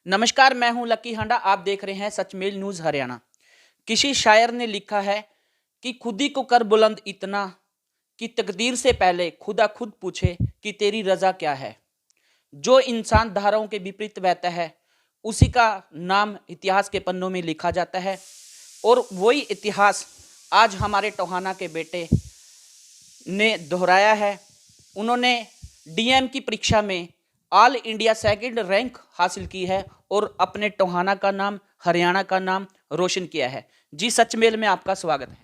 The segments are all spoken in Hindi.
नमस्कार, मैं हूं लकी हांडा। आप देख रहे हैं सचमेल न्यूज हरियाणा। किसी शायर ने लिखा है कि खुदी को कर बुलंद इतना कि तकदीर से पहले खुदा खुद पूछे कि तेरी रजा क्या है। जो इंसान धाराओं के विपरीत बहता है उसी का नाम इतिहास के पन्नों में लिखा जाता है, और वही इतिहास आज हमारे टोहाना के बेटे ने दोहराया है। उन्होंने डीएम की परीक्षा में ऑल इंडिया सेकंड रैंक हासिल की है और अपने टोहाना का नाम, हरियाणा का नाम रोशन किया है। जी, सचमेल में आपका स्वागत है।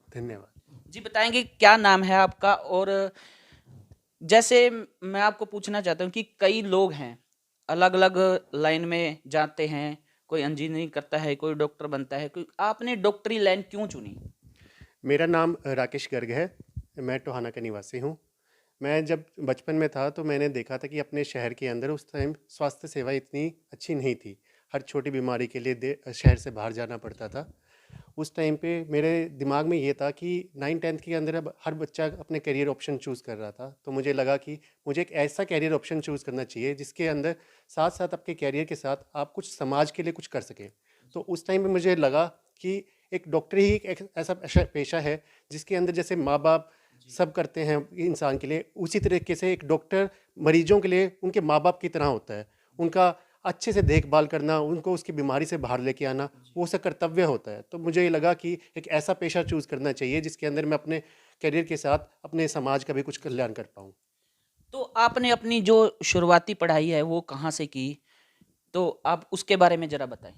धन्यवाद। जी, बताएंगे क्या नाम है आपका? और जैसे मैं आपको पूछना चाहता हूँ कि कई लोग हैं, अलग अलग लाइन में जाते हैं, कोई इंजीनियरिंग करता है, कोई डॉक्टर बनता है, कोई आपने डॉक्टरी लाइन क्यों चुनी? मेरा नाम राकेश गर्ग है। मैं टोहाना का निवासी हूँ। मैं जब बचपन में था तो मैंने देखा था कि अपने शहर के अंदर उस टाइम स्वास्थ्य सेवा इतनी अच्छी नहीं थी। हर छोटी बीमारी के लिए शहर से बाहर जाना पड़ता था। उस टाइम पे मेरे दिमाग में ये था कि 9-10th के अंदर अब हर बच्चा अपने करियर ऑप्शन चूज़ कर रहा था। तो मुझे लगा कि मुझे एक ऐसा करियर ऑप्शन चूज़ करना चाहिए जिसके अंदर साथ-साथ आपके करियर के साथ आप कुछ समाज के लिए कुछ कर सकें। तो उस टाइम पे मुझे लगा कि एक डॉक्टर ही एक ऐसा पेशा है जिसके अंदर जैसे माँ-बाप सब करते हैं इंसान के लिए, उसी तरीके से एक डॉक्टर मरीजों के लिए उनके माँ-बाप की तरह होता है। उनका अच्छे से देखभाल करना, उनको उसकी बीमारी से बाहर लेके आना, वो उसका कर्तव्य होता है। तो मुझे ये लगा कि एक ऐसा पेशा चूज़ करना चाहिए जिसके अंदर मैं अपने करियर के साथ अपने समाज का भी कुछ कल्याण कर पाऊँ। तो आपने अपनी जो शुरुआती पढ़ाई है वो कहाँ से की? तो आप उसके बारे में ज़रा बताएँ।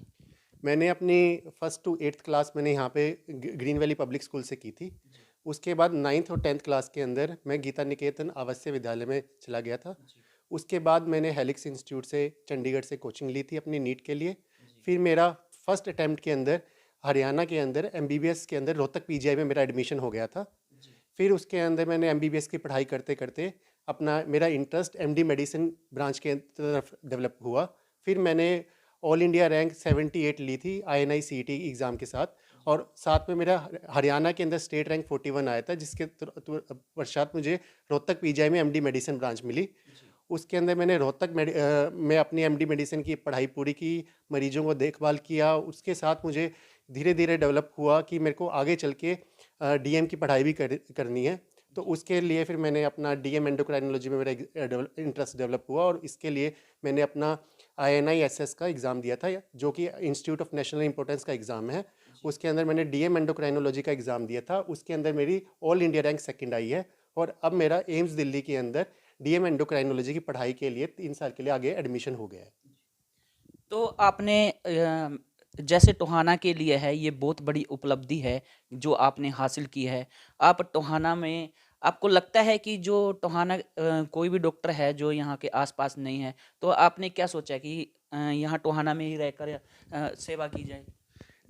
मैंने अपनी फर्स्ट टू 8th क्लास मैंने यहाँ पे ग्रीन वैली पब्लिक स्कूल से की थी। उसके बाद 9th और 10th क्लास के अंदर मैं गीता निकेतन आवासीय विद्यालय में चला गया था। उसके बाद मैंने हेलिक्स इंस्टीट्यूट से चंडीगढ़ से कोचिंग ली थी अपनी नीट के लिए। फिर मेरा फर्स्ट अटेम्प्ट के अंदर हरियाणा के अंदर एमबीबीएस के अंदर रोहतक पीजीआई में मेरा एडमिशन हो गया था। फिर उसके अंदर मैंने एमबीबीएस की पढ़ाई करते करते अपना मेरा इंटरेस्ट एमडी मेडिसिन ब्रांच के तरफ डेवलप हुआ। फिर मैंने ऑल इंडिया रैंक 78 ली थी आईएनआई सीईटी एग्ज़ाम के साथ, और साथ में मेरा हरियाणा के अंदर स्टेट रैंक 41 आया था, जिसके पश्चात मुझे रोहतक पीजीआई में एमडी मेडिसिन ब्रांच मिली। उसके अंदर मैंने रोहतक में अपनी एमडी मेडिसिन की पढ़ाई पूरी की, मरीजों को देखभाल किया। उसके साथ मुझे धीरे धीरे डेवलप हुआ कि मेरे को आगे चल के डीएम की पढ़ाई भी करनी है। तो उसके लिए फिर मैंने अपना डीएम एंडोक्राइनोलॉजी में मेरा इंटरेस्ट डेवलप हुआ, और इसके लिए मैंने अपना आईएनआई-एसएस का एग्ज़ाम दिया था, जो कि इंस्टीट्यूट ऑफ नेशनल इंपॉर्टेंस का एग्ज़ाम है। उसके अंदर मैंने डीएम एंडोक्राइनोलॉजी का एग्ज़ाम दिया था। उसके अंदर मेरी ऑल इंडिया रैंक सेकंड आई है, और अब मेरा एम्स दिल्ली के अंदर डीएम एंडोक्राइनोलॉजी की पढ़ाई के लिए 3 साल के लिए आगे एडमिशन हो गया है। तो आपने जैसे टोहाना के लिए है, ये बहुत बड़ी उपलब्धि है जो आपने हासिल की है। आप टोहाना में, आपको लगता है कि जो टोहाना कोई भी डॉक्टर है जो यहाँ के आसपास नहीं है, तो आपने क्या सोचा कि यहाँ टोहाना में ही रहकर सेवा की जाए?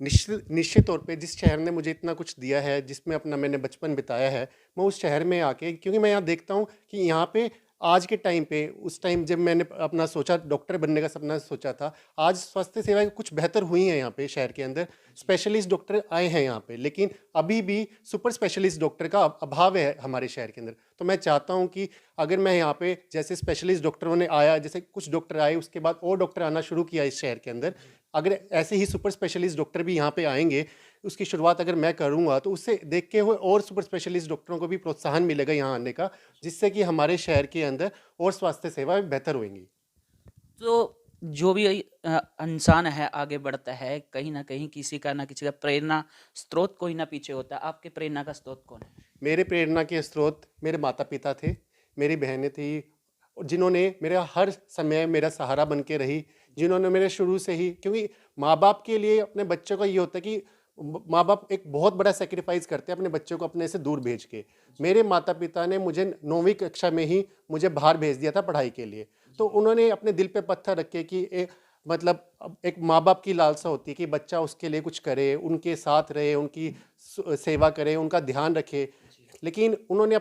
निश्चित निश्चित तौर पे जिस शहर ने मुझे इतना कुछ दिया है, जिसमें अपना मैंने बचपन बिताया है, मैं उस शहर में आके, क्योंकि मैं यहाँ देखता हूँ कि यहाँ पे आज के टाइम पे, उस टाइम जब मैंने अपना सोचा डॉक्टर बनने का सपना सोचा था, आज स्वास्थ्य सेवाएँ कुछ बेहतर हुई हैं यहाँ पे शहर के अंदर। स्पेशलिस्ट डॉक्टर आए हैं यहाँ पे, लेकिन अभी भी सुपर स्पेशलिस्ट डॉक्टर का अभाव है हमारे शहर के अंदर। तो मैं चाहता हूँ कि अगर मैं यहाँ पे जैसे स्पेशलिस्ट डॉक्टरों ने आया, जैसे कुछ डॉक्टर आए, उसके बाद और डॉक्टर आना शुरू किया इस शहर के अंदर, अगर ऐसे ही सुपर स्पेशलिस्ट डॉक्टर भी यहाँ पे आएँगे, उसकी शुरुआत अगर मैं करूँगा, तो उससे देख के हुए और सुपर स्पेशलिस्ट डॉक्टरों को भी प्रोत्साहन मिलेगा यहाँ आने का, जिससे कि हमारे शहर के अंदर और स्वास्थ्य सेवाएँ बेहतर होंगी। तो जो भी इंसान है आगे बढ़ता है, कहीं न कहीं किसी का ना किसी का प्रेरणा स्रोत कोई ना पीछे होता है। आपके प्रेरणा का स्रोत कौन है? मेरे प्रेरणा के स्रोत मेरे माता-पिता थे, मेरी बहनें थी, जिन्होंने मेरा हर समय मेरा सहारा बन के रही, जिन्होंने मेरे शुरू से ही, क्योंकि माँ-बाप के लिए अपने बच्चों का ये होता है कि माँ-बाप एक बहुत बड़ा सैक्रिफाइस करते हैं अपने बच्चों को अपने से दूर भेज के। मेरे माता-पिता ने मुझे 9वीं कक्षा में ही मुझे बाहर भेज दिया था पढ़ाई के लिए। तो उन्होंने अपने दिल पे पत्थर रख के कि मतलब अब एक माँ-बाप की लालसा होती है कि बच्चा उसके लिए कुछ करे, उनके साथ रहे, उनकी सेवा करे, उनका ध्यान रखे। लेकिन उन्होंने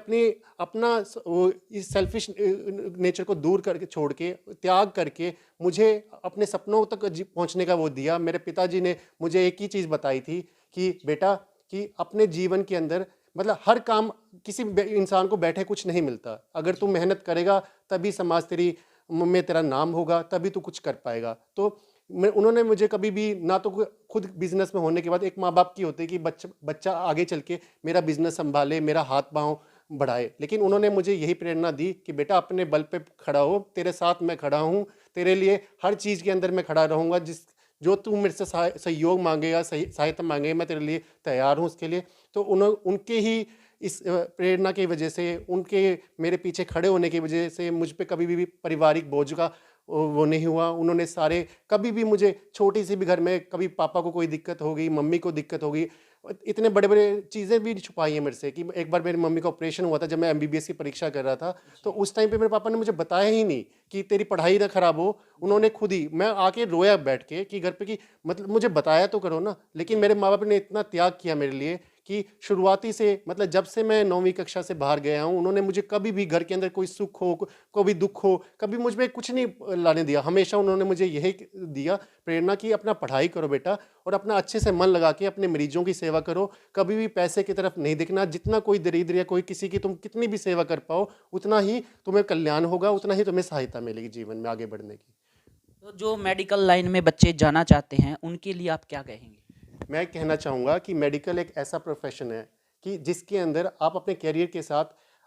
अपना वो इस सेल्फिश नेचर को दूर करके, छोड़ के, त्याग करके मुझे अपने सपनों तक पहुंचने का वो दिया। मेरे पिताजी ने मुझे एक ही चीज़ बताई थी कि बेटा, कि अपने जीवन के अंदर मतलब हर काम किसी इंसान को बैठे कुछ नहीं मिलता। अगर तू मेहनत करेगा तभी समाज तेरी में तेरा नाम होगा, तभी तू कुछ कर पाएगा। तो उन्होंने मुझे कभी भी ना तो खुद बिजनेस में होने के बाद एक माँ बाप की होती है कि बच्चा आगे चल के मेरा बिजनेस संभाले, मेरा हाथ पाँव बढ़ाए, लेकिन उन्होंने मुझे यही प्रेरणा दी कि बेटा अपने बल पे खड़ा हो, तेरे साथ मैं खड़ा हूँ, तेरे लिए हर चीज़ के अंदर मैं खड़ा रहूँगा, जो तू मेरे से सहयोग मांगेगा, सहायता मांगेगा, मैं तेरे लिए तैयार हूँ उसके लिए। तो उनके ही इस प्रेरणा की वजह से, उनके मेरे पीछे खड़े होने की वजह से मुझ पे कभी भी पारिवारिक बोझ का वो नहीं हुआ। उन्होंने सारे कभी भी मुझे छोटी सी भी घर में कभी पापा को कोई दिक्कत हो गई, मम्मी को दिक्कत हो गई, इतने बड़े-बड़े चीज़ें भी छुपाई हैं मेरे से कि एक बार मेरी मम्मी का ऑपरेशन हुआ था जब मैं एमबीबीएस की परीक्षा कर रहा था, तो उस टाइम पे मेरे पापा ने मुझे बताया ही नहीं कि तेरी पढ़ाई ना खराब हो। उन्होंने खुद ही, मैं आके रोया बैठ के कि घर पे कि मतलब मुझे बताया तो करो ना, लेकिन मेरे माँ-बाप ने इतना त्याग किया मेरे लिए कि शुरुआती से मतलब जब से मैं 9वीं कक्षा से बाहर गया हूँ, उन्होंने मुझे कभी भी घर के अंदर कोई सुख हो, कोई दुःख हो, कभी मुझ में कुछ नहीं लाने दिया। हमेशा उन्होंने मुझे यही दिया प्रेरणा कि अपना पढ़ाई करो बेटा और अपना अच्छे से मन लगा के अपने मरीजों की सेवा करो। कभी भी पैसे की तरफ नहीं देखना, जितना कोई दरिद्र या कोई किसी की तुम कितनी भी सेवा कर पाओ, उतना ही तुम्हें कल्याण होगा, उतना ही तुम्हें सहायता मिलेगी जीवन में आगे बढ़ने की। तो जो मेडिकल लाइन में बच्चे जाना चाहते हैं उनके लिए आप क्या कहेंगे? मैं कहना चाहूँगा कि मेडिकल एक ऐसा प्रोफेशन है कि जिसके अंदर आप अपने करियर के साथ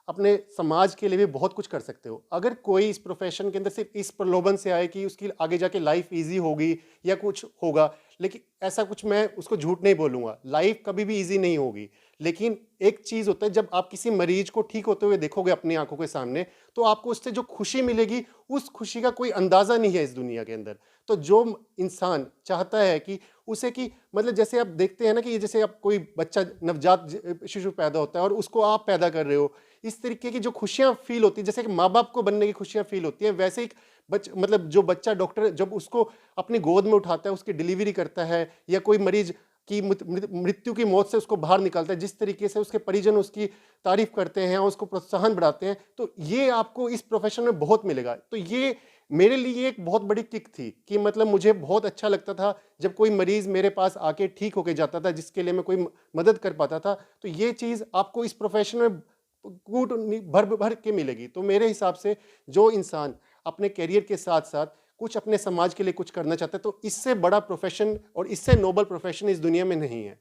अपने समाज के लिए भी बहुत कुछ कर सकते हो। अगर कोई इस प्रोफेशन के अंदर सिर्फ इस प्रलोभन से आए कि उसकी आगे जाके लाइफ इजी होगी या कुछ होगा, लेकिन ऐसा कुछ मैं उसको झूठ नहीं बोलूँगा, लाइफ कभी भी इजी नहीं होगी। लेकिन एक चीज़ होता है, जब आप किसी मरीज को ठीक होते हुए देखोगे अपनी आंखों के सामने, तो आपको उससे जो खुशी मिलेगी, उस खुशी का कोई अंदाज़ा नहीं है इस दुनिया के अंदर। तो जो इंसान चाहता है कि उसे कि मतलब जैसे आप देखते हैं ना कि जैसे आप कोई बच्चा नवजात शिशु पैदा होता है और उसको आप पैदा कर रहे हो, इस तरीके की जो खुशियाँ फ़ील होती है, जैसे कि माँ-बाप को बनने की खुशियाँ फ़ील होती हैं, वैसे ही मतलब जो बच्चा डॉक्टर जब उसको अपनी गोद में उठाता है, उसकी डिलीवरी करता है या कोई मरीज़ की मृत्यु की मौत से उसको बाहर निकालता है, जिस तरीके से उसके परिजन उसकी तारीफ़ करते हैं, उसको प्रोत्साहन बढ़ाते हैं, तो ये आपको इस प्रोफ़ेशन में बहुत मिलेगा। तो ये मेरे लिए एक बहुत बड़ी किक थी कि मतलब मुझे बहुत अच्छा लगता था जब कोई मरीज़ मेरे पास आके ठीक होके जाता था, जिसके लिए मैं कोई मदद कर पाता था। तो ये चीज़ आपको इस प्रोफ़ेशन में कूट भर भर के मिलेगी। तो मेरे हिसाब से जो इंसान अपने करियर के साथ-साथ कुछ अपने समाज के लिए कुछ करना चाहता है, तो इससे बड़ा प्रोफ़ेशन और इससे नोबल प्रोफ़ेशन इस दुनिया में नहीं है।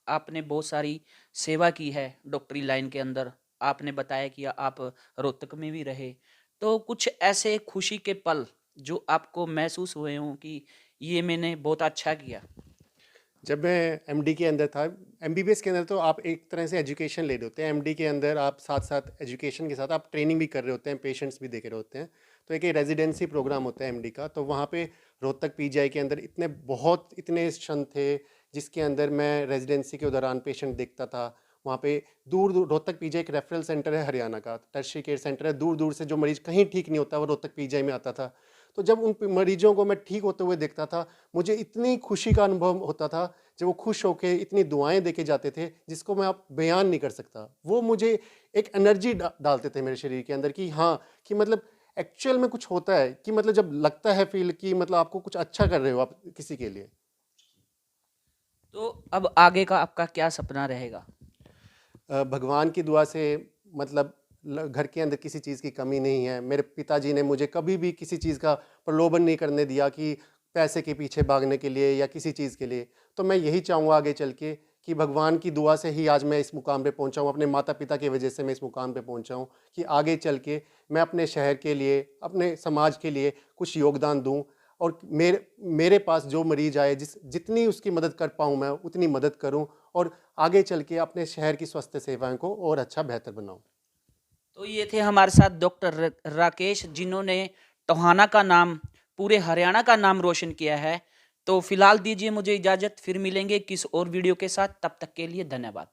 आपने बहुत सारी सेवा की है डॉक्टरी लाइन के अंदर। आपने बताया कि आप रोहतक में भी रहे। तो कुछ ऐसे खुशी के पल जो आपको महसूस हुए हों कि ये मैंने बहुत अच्छा किया? जब मैं एमडी के अंदर था, एमबीबीएस के अंदर तो आप एक तरह से एजुकेशन ले रहे होते हैं, एमडी के अंदर आप साथ-साथ एजुकेशन के साथ आप ट्रेनिंग भी कर रहे होते हैं, पेशेंट्स भी देख रहे होते हैं। तो एक रेजिडेंसी प्रोग्राम होता है एमडी का, तो वहाँ पे रोहतक पीजीआई के अंदर इतने क्षण थे, जिसके अंदर मैं रेजिडेंसी के दौरान पेशेंट देखता था। वहाँ पे दूर-दूर रोहतक पीजीआई एक रेफरल सेंटर है हरियाणा का, टर्शियरी केयर सेंटर है, दूर-दूर से जो मरीज़ कहीं ठीक नहीं होता, वो रोहतक पीजीआई में आता था। तो जब उन मरीजों को मैं ठीक होते हुए देखता था, मुझे इतनी खुशी का अनुभव होता था, जब वो खुश होके इतनी दुआएँ देके जाते थे, जिसको मैं अब बयान नहीं कर सकता। वो मुझे एक एनर्जी डालते थे मेरे शरीर के अंदर कि हाँ, कि मतलब एक्चुअल में कुछ होता है कि मतलब जब लगता है फ़ील कि मतलब आपको कुछ अच्छा कर रहे हो आप किसी के लिए। तो अब आगे का आपका क्या सपना रहेगा? भगवान की दुआ से मतलब घर के अंदर किसी चीज़ की कमी नहीं है। मेरे पिताजी ने मुझे कभी भी किसी चीज़ का प्रलोभन नहीं करने दिया कि पैसे के पीछे भागने के लिए या किसी चीज़ के लिए। तो मैं यही चाहूँगा आगे चल के कि भगवान की दुआ से ही आज मैं इस मुकाम पे पहुँचा हूँ, अपने माता-पिता की वजह से मैं इस मुकाम पे पहुँचा हूँ कि आगे चल के मैं अपने शहर के लिए, अपने समाज के लिए कुछ योगदान दूँ और मेरे पास जो मरीज़ आए जितनी उसकी मदद कर पाऊँ मैं उतनी मदद करूँ और आगे चल के अपने शहर की स्वास्थ्य सेवाओं को और अच्छा बेहतर बनाऊँ। तो ये थे हमारे साथ डॉक्टर राकेश, जिन्होंने टोहाना का नाम, पूरे हरियाणा का नाम रोशन किया है। तो फिलहाल दीजिए मुझे इजाज़त, फिर मिलेंगे किस और वीडियो के साथ, तब तक के लिए धन्यवाद।